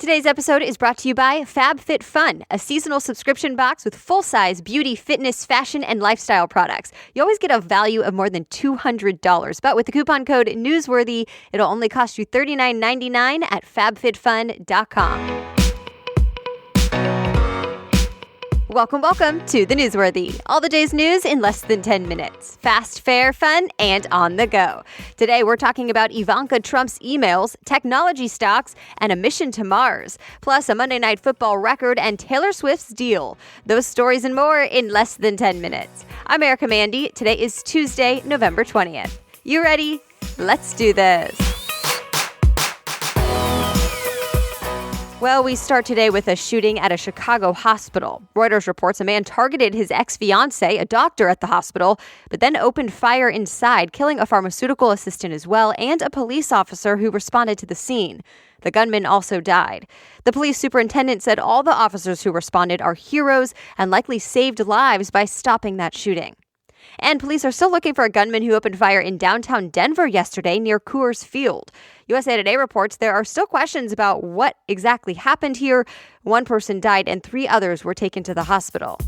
Today's episode is brought to you by FabFitFun, a seasonal subscription box with full-size beauty, fitness, fashion, and lifestyle products. You always get a value of more than $200, but with the coupon code Newsworthy, it'll only cost you $39.99 at fabfitfun.com. Welcome to the Newsworthy. All the day's news in less than 10 minutes. Fast, fair, fun, and on the go. Today, we're talking about Ivanka Trump's emails, technology stocks, and a mission to Mars. Plus, a Monday Night Football record and Taylor Swift's deal. Those stories and more in less than 10 minutes. I'm Erica Mandy. Today is Tuesday, November 20th. You ready? Let's do this. Well, we start today with a shooting at a Chicago hospital. Reuters reports a man targeted his ex-fiancée, a doctor at the hospital, but then opened fire inside, killing a pharmaceutical assistant as well and a police officer who responded to the scene. The gunman also died. The police superintendent said all the officers who responded are heroes and likely saved lives by stopping that shooting. And police are still looking for a gunman who opened fire in downtown Denver yesterday near Coors Field. USA Today reports there are still questions about what exactly happened here. One person died and 3 others were taken to the hospital.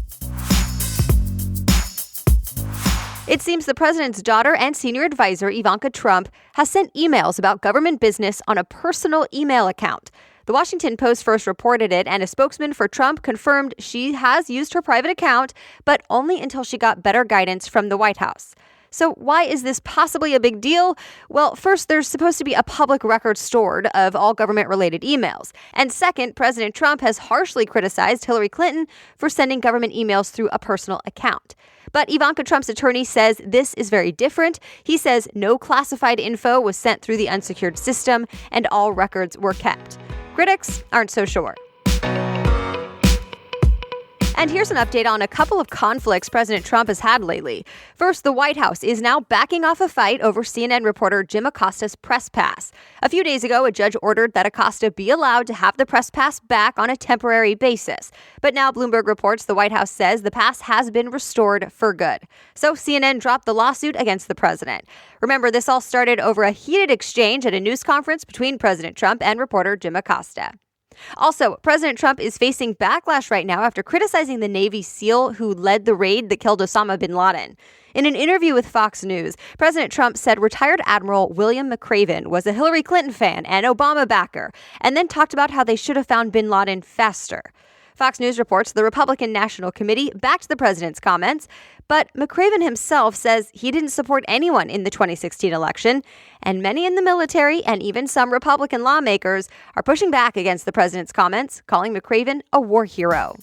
It seems the president's daughter and senior advisor, Ivanka Trump, has sent emails about government business on a personal email account. The Washington Post first reported it, and a spokesman for Trump confirmed she has used her private account, but only until she got better guidance from the White House. So why is this possibly a big deal? Well, first, there's supposed to be a public record stored of all government-related emails. And second, President Trump has harshly criticized Hillary Clinton for sending government emails through a personal account. But Ivanka Trump's attorney says this is very different. He says no classified info was sent through the unsecured system and all records were kept. Critics aren't so sure. And here's an update on a couple of conflicts President Trump has had lately. First, the White House is now backing off a fight over CNN reporter Jim Acosta's press pass. A few days ago, a judge ordered that Acosta be allowed to have the press pass back on a temporary basis. But now Bloomberg reports the White House says the pass has been restored for good. So CNN dropped the lawsuit against the president. Remember, this all started over a heated exchange at a news conference between President Trump and reporter Jim Acosta. Also, President Trump is facing backlash right now after criticizing the Navy SEAL who led the raid that killed Osama bin Laden. In an interview with Fox News, President Trump said retired Admiral William McRaven was a Hillary Clinton fan and Obama backer, and then talked about how they should have found bin Laden faster. Fox News reports the Republican National Committee backed the president's comments, but McRaven himself says he didn't support anyone in the 2016 election, and many in the military and even some Republican lawmakers are pushing back against the president's comments, calling McRaven a war hero.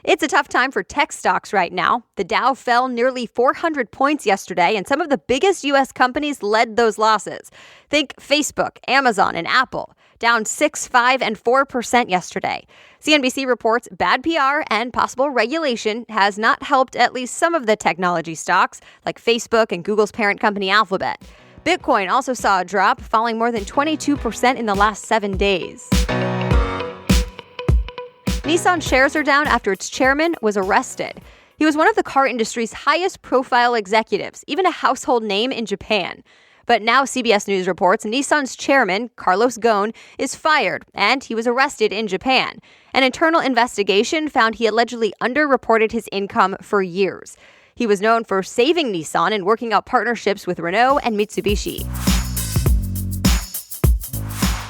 It's a tough time for tech stocks right now. The Dow fell nearly 400 points yesterday, and some of the biggest U.S. companies led those losses. Think Facebook, Amazon, and Apple, down 6%, 5%, and 4% yesterday. CNBC reports bad PR and possible regulation has not helped at least some of the technology stocks, like Facebook and Google's parent company Alphabet. Bitcoin also saw a drop, falling more than 22% in the last 7 days. Nissan shares are down after its chairman was arrested. He was one of the car industry's highest profile executives, even a household name in Japan. But now CBS News reports Nissan's chairman, Carlos Ghosn, is fired, and he was arrested in Japan. An internal investigation found he allegedly underreported his income for years. He was known for saving Nissan and working out partnerships with Renault and Mitsubishi.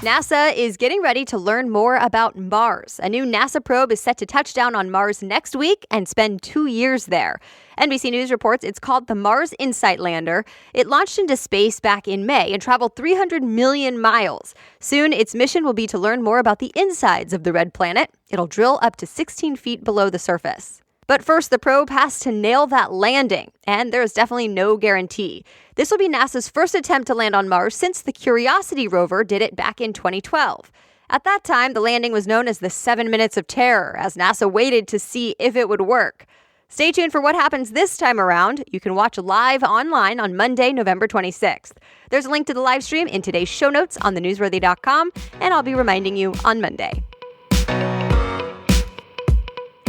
NASA is getting ready to learn more about Mars. A new NASA probe is set to touch down on Mars next week and spend 2 years there. NBC News reports it's called the Mars Insight Lander. It launched into space back in May and traveled 300 million miles. Soon, its mission will be to learn more about the insides of the red planet. It'll drill up to 16 feet below the surface. But first, the probe has to nail that landing, and there is definitely no guarantee. This will be NASA's first attempt to land on Mars since the Curiosity rover did it back in 2012. At that time, the landing was known as the 7 Minutes of Terror, as NASA waited to see if it would work. Stay tuned for what happens this time around. You can watch live online on Monday, November 26th. There's a link to the live stream in today's show notes on thenewsworthy.com, and I'll be reminding you on Monday.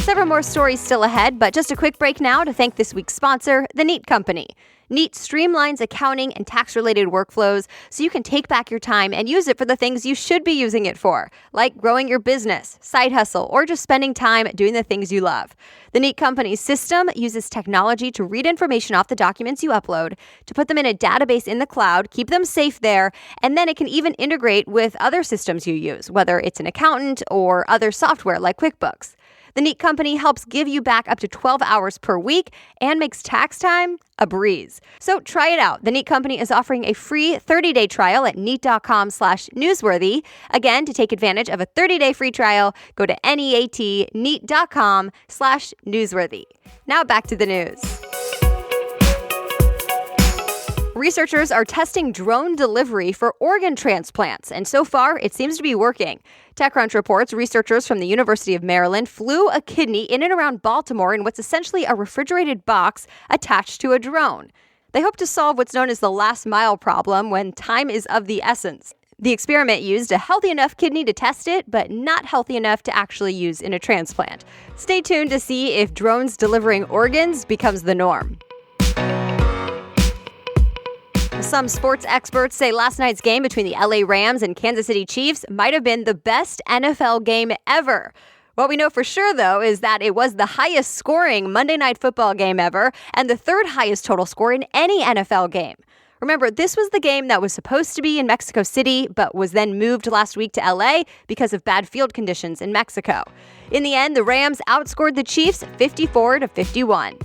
Several more stories still ahead, but just a quick break now to thank this week's sponsor, The Neat Company. Neat streamlines accounting and tax-related workflows so you can take back your time and use it for the things you should be using it for, like growing your business, side hustle, or just spending time doing the things you love. The Neat company's system uses technology to read information off the documents you upload, to put them in a database in the cloud, keep them safe there, and then it can even integrate with other systems you use, whether it's an accountant or other software like QuickBooks. The Neat company helps give you back up to 12 hours per week and makes tax time a breeze. So try it out. The Neat company is offering a free 30-day trial at neat.com/newsworthy. Again, to take advantage of a 30-day free trial, go to neat.com/newsworthy. Now back to the news. Researchers are testing drone delivery for organ transplants, and so far, it seems to be working. TechCrunch reports researchers from the University of Maryland flew a kidney in and around Baltimore in what's essentially a refrigerated box attached to a drone. They hope to solve what's known as the last mile problem when time is of the essence. The experiment used a healthy enough kidney to test it, but not healthy enough to actually use in a transplant. Stay tuned to see if drones delivering organs becomes the norm. Some sports experts say last night's game between the LA Rams and Kansas City Chiefs might have been the best NFL game ever. What we know for sure, though, is that it was the highest scoring Monday Night Football game ever and the third highest total score in any NFL game. Remember, this was the game that was supposed to be in Mexico City, but was then moved last week to LA because of bad field conditions in Mexico. In the end, the Rams outscored the Chiefs 54-51.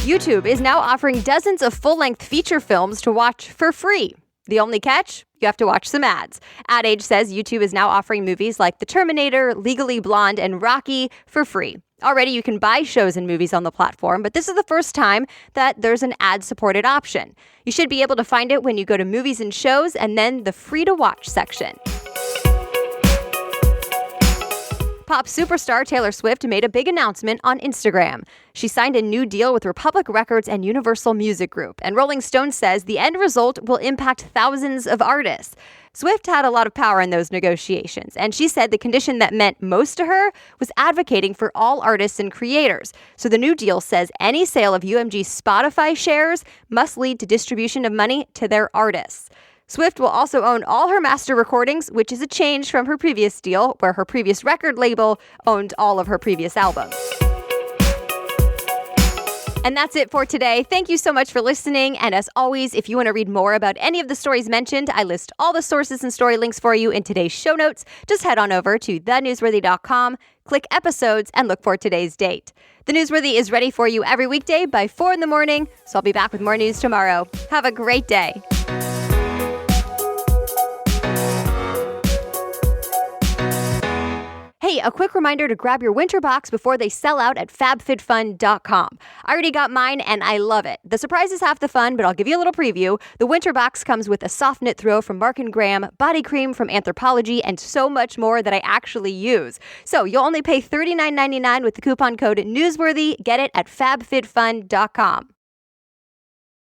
YouTube is now offering dozens of full-length feature films to watch for free. The only catch? You have to watch some ads. Ad Age says YouTube is now offering movies like The Terminator, Legally Blonde, and Rocky for free. Already, you can buy shows and movies on the platform, but this is the first time that there's an ad-supported option. You should be able to find it when you go to Movies and Shows and then the free-to-watch section. Pop superstar Taylor Swift made a big announcement on Instagram. She signed a new deal with Republic Records and Universal Music Group, and Rolling Stone says the end result will impact thousands of artists. Swift had a lot of power in those negotiations, and she said the condition that meant most to her was advocating for all artists and creators. So the new deal says any sale of UMG's Spotify shares must lead to distribution of money to their artists. Swift will also own all her master recordings, which is a change from her previous deal, where her previous record label owned all of her previous albums. And that's it for today. Thank you so much for listening. And as always, if you want to read more about any of the stories mentioned, I list all the sources and story links for you in today's show notes. Just head on over to thenewsworthy.com, click episodes, and look for today's date. The Newsworthy is ready for you every weekday by 4 in the morning, so I'll be back with more news tomorrow. Have a great day. Hey, a quick reminder to grab your winter box before they sell out at fabfitfun.com. I already got mine and I love it. The surprise is half the fun, but I'll give you a little preview. The winter box comes with a soft knit throw from Mark & Graham, body cream from Anthropologie, and so much more that I actually use. So you'll only pay $39.99 with the coupon code Newsworthy. Get it at fabfitfun.com.